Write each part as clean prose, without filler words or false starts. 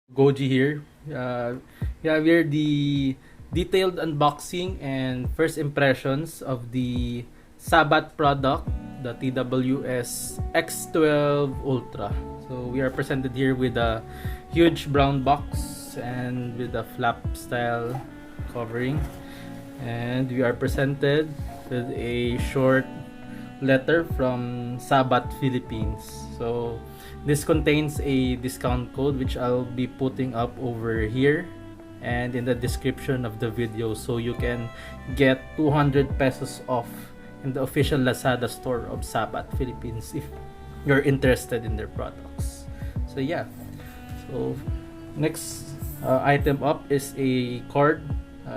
Goji here. Yeah, we're the detailed unboxing and first impressions of the Sabbat product, the TWS X12 Ultra. So we are presented here with a huge brown box and with a flap style covering, and we are presented with a short letter from Sabbat Philippines. So this contains a discount code which I'll be putting up over here and in the description of the video, so you can get 200 pesos off in the official Lazada store of Sabbat Philippines if you're interested in their products. So yeah, so next item up is a card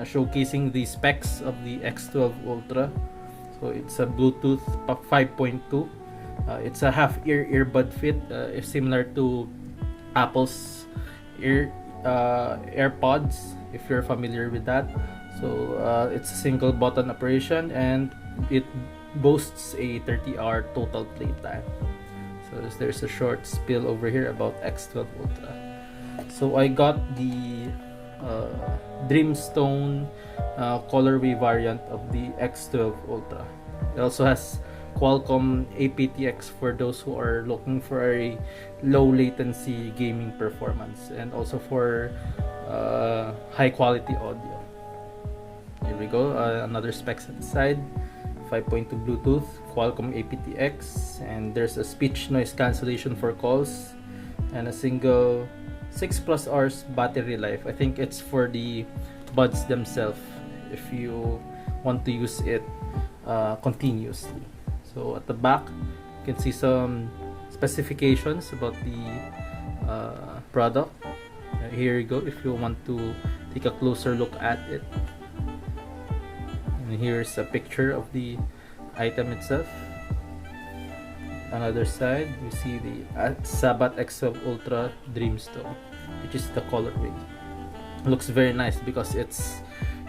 showcasing the specs of the X12 Ultra. So it's a Bluetooth 5.2. It's a half-ear earbud fit, similar to Apple's AirPods, if you're familiar with that. So it's a single button operation and it boasts a 30-hour total playtime. So there's a short spiel over here about X12 Ultra. So I got the Dreamstone colorway variant of the X12 Ultra. It also has Qualcomm aptX for those who are looking for a low latency gaming performance, and also for high quality audio. Here we go, another specs at the side: 5.2 Bluetooth, Qualcomm aptX, and there's a speech noise cancellation for calls, and a single 6+ hours battery life. I think it's for the buds themselves if you want to use it continuously. So at the back you can see some specifications about the product. Here you go if you want to take a closer look at it. And here's a picture of the item itself. Another side we see the Sabbat X12 Ultra Dreamstone, which is the colorway. Looks very nice because it's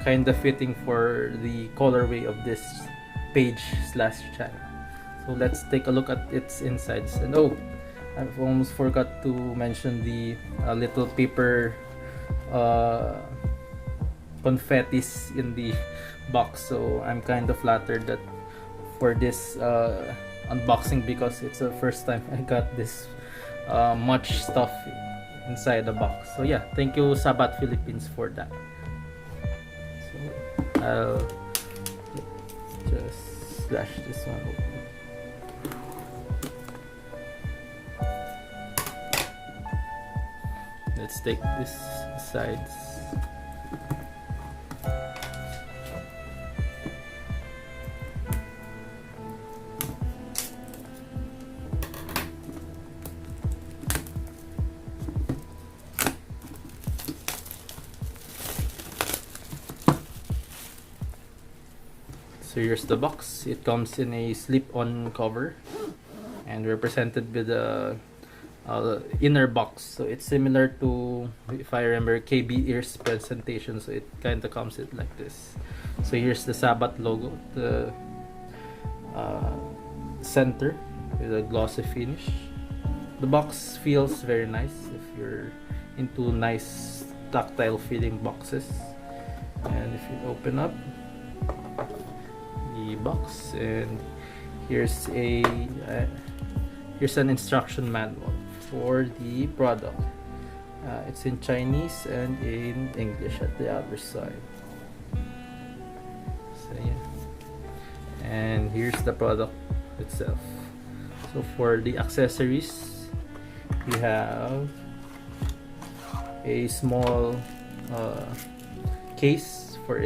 kind of fitting for the colorway of this page/channel. So let's take a look at its insides. And oh, I've almost forgot to mention the little paper confettis in the box. So I'm kind of flattered that for this unboxing, because it's the first time I got this much stuff inside the box. So yeah, thank you Sabbat Philippines for that. So I'll just slash this one open. Let's take this sides. So here's the box. It comes in a slip-on cover, and we're presented with a inner box. So it's similar to, if I remember, 𝗚𝗫 presentation. So it kind of comes in like this. So here's the Sabbat logo, the center with a glossy finish. The box feels very nice if you're into nice tactile feeling boxes. And if you open up the box, and here's an instruction manual for the product. It's in Chinese and in English at the other side. So yeah, and here's the product itself. So for the accessories, you have a small case for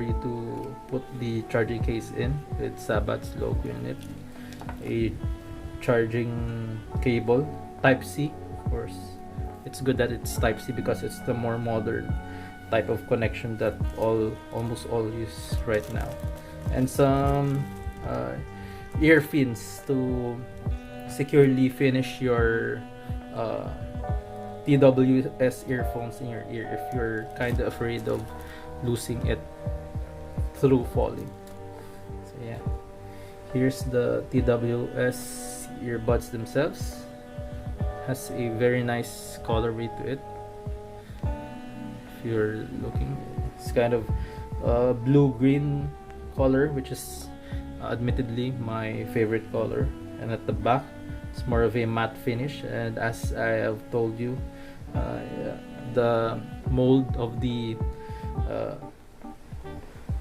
you to put the charging case in with Sabbat's logo in it, a charging cable Type-C. Of course, it's good that it's Type-C because it's the more modern type of connection that almost all use right now, and some ear fins to securely finish your TWS earphones in your ear if you're kind of afraid of losing it through falling. So yeah, here's the TWS earbuds themselves. Has a very nice colorway to it. you're looking, it's kind of blue-green color, which is admittedly my favorite color. And at the back, it's more of a matte finish, and as I have told you, the mold of the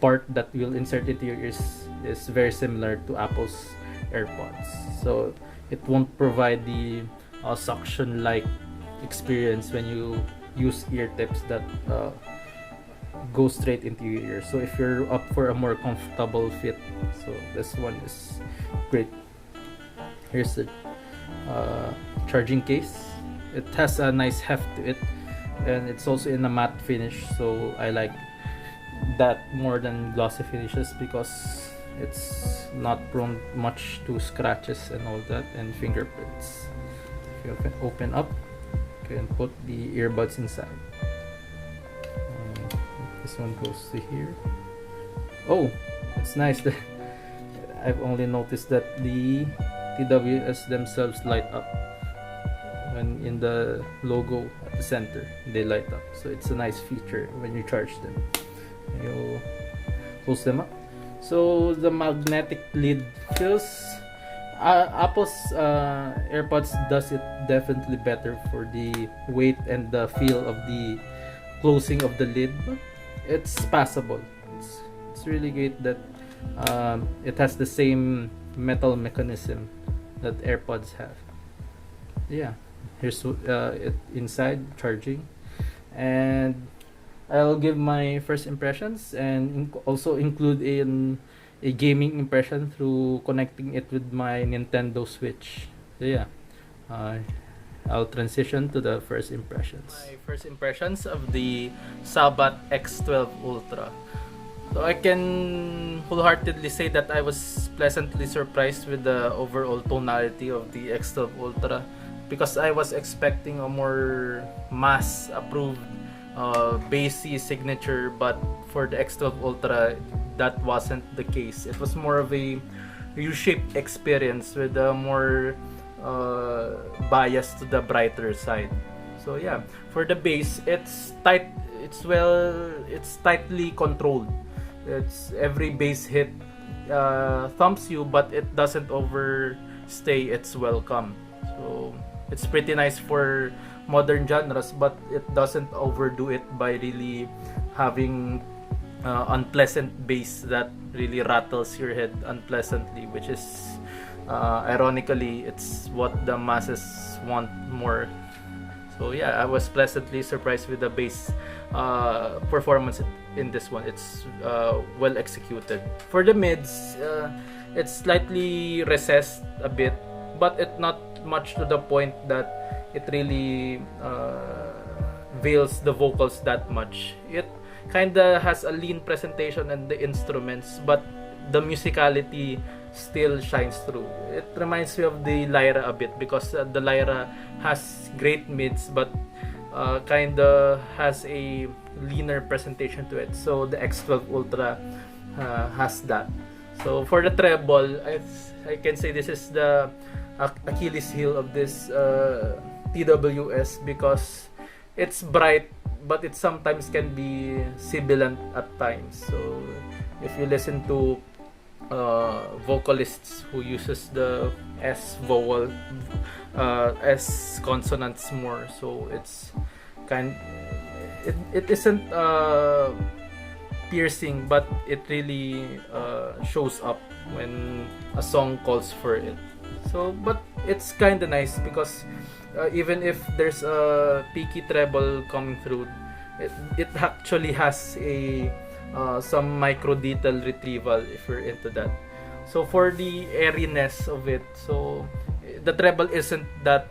part that will insert into your ears is very similar to Apple's AirPods, so it won't provide the suction-like experience when you use ear tips that go straight into your ear. So if you're up for a more comfortable fit, so this one is great. Here's the charging case. It has a nice heft to it, and it's also in a matte finish, so I like that more than glossy finishes because it's not prone much to scratches and all that, and fingerprints. If you open up, you can put the earbuds inside. This one goes to here. Oh, it's nice that I've only noticed that the TWS themselves light up when in the logo at the center. They light up, so it's a nice feature when you charge them. You close them up. So the magnetic lid feels Apple's AirPods does it definitely better for the weight and the feel of the closing of the lid, but it's passable. It's really great that it has the same metal mechanism that AirPods have. Yeah, here's it inside charging, and I'll give my first impressions and also include in a gaming impression through connecting it with my Nintendo Switch. So yeah, I'll transition to the first impressions. My first impressions of the Sabbat X12 Ultra. So I can wholeheartedly say that I was pleasantly surprised with the overall tonality of the X12 Ultra, because I was expecting a more mass approved bassy signature, but for the X12 Ultra that wasn't the case. It was more of a U-shaped experience with a more bias to the brighter side. So yeah, for the bass, it's tight. It's tightly controlled. It's every bass hit thumps you, but it doesn't overstay its welcome. So it's pretty nice for modern genres, but it doesn't overdo it by really having unpleasant bass that really rattles your head unpleasantly, which is ironically it's what the masses want more. So yeah, I was pleasantly surprised with the bass performance in this one. It's well executed. For the mids, it's slightly recessed a bit, but it not much to the point that it really veils the vocals that much. It kinda has a lean presentation and the instruments, but the musicality still shines through. It reminds me of the Lyra a bit, because the Lyra has great mids but kinda has a leaner presentation to it. So the X12 Ultra has that. So for the treble, I can say this is the Achilles heel of this TWS, because it's bright but it sometimes can be sibilant at times. So if you listen to vocalists who uses the S vowel, S consonants more, so it isn't piercing, but it really shows up when a song calls for it. So, but it's kind of nice because even if there's a peaky treble coming through, it actually has a some micro detail retrieval if you're into that. So for the airiness of it, so the treble isn't that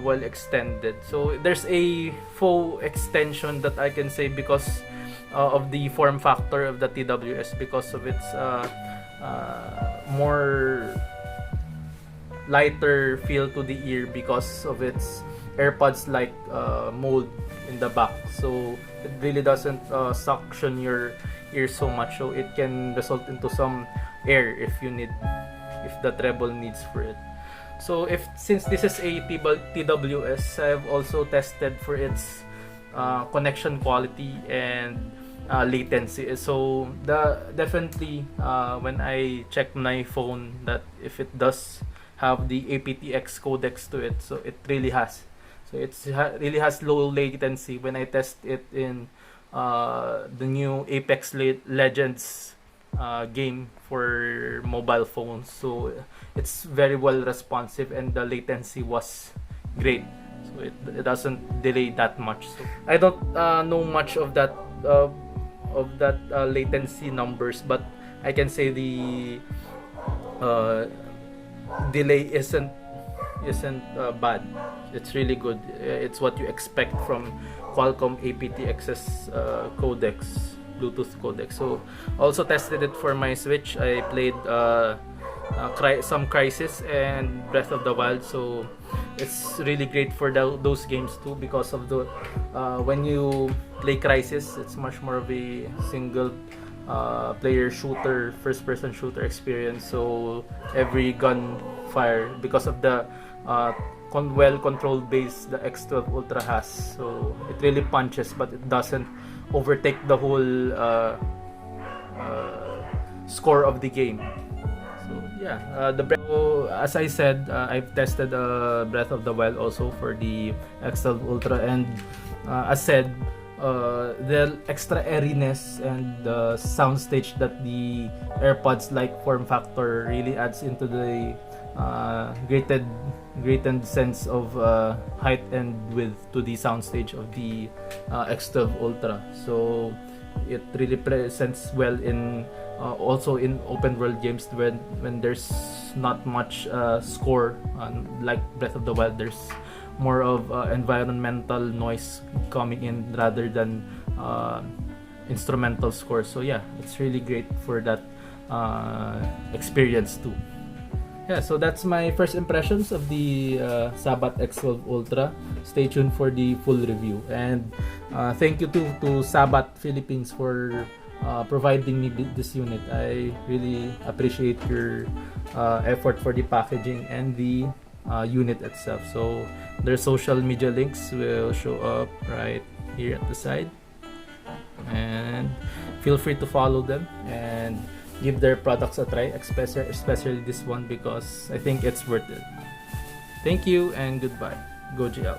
well extended. So there's a faux extension that I can say because of the form factor of the TWS, because of its more lighter feel to the ear because of its AirPods like mold in the back. So it really doesn't suction your ear so much, so it can result into some air if the treble needs for it. So since this is a TWS, I've also tested for its connection quality and latency. So definitely when I check my phone that if it does have the aptX codecs to it, so it really has. So it really has low latency when I test it in the new Apex Legends game for mobile phones. So it's very well responsive and the latency was great. So it doesn't delay that much. So I don't know much of that latency numbers, but I can say the delay isn't bad. It's really good. It's what you expect from Qualcomm aptX's codecs, Bluetooth codec. So also tested it for my Switch. I played some Crysis and Breath of the Wild. So it's really great for those games too, because of the when you play Crysis, it's much more of a single player shooter, first person shooter experience. So every gun fire, because of the well controlled base the X12 Ultra has, so it really punches, but it doesn't overtake the whole score of the game. So yeah, as I said, I've tested Breath of the Wild also for the X12 Ultra, and as said, the extra airiness and the soundstage that the AirPods like form factor really adds into the greatened sense of height and width to the soundstage of the X12 Ultra. So it really presents well in also in open world games when there's not much score, like Breath of the Wild. There's more of environmental noise coming in rather than instrumental score. So yeah, it's really great for that experience too. Yeah, so that's my first impressions of the Sabbat X12 Ultra. Stay tuned for the full review. And thank you to Sabbat Philippines for providing me this unit. I really appreciate your effort for the packaging and the unit itself. So their social media links will show up right here at the side. And feel free to follow them and give their products a try, especially this one, because I think it's worth it. Thank you and goodbye. Goji out.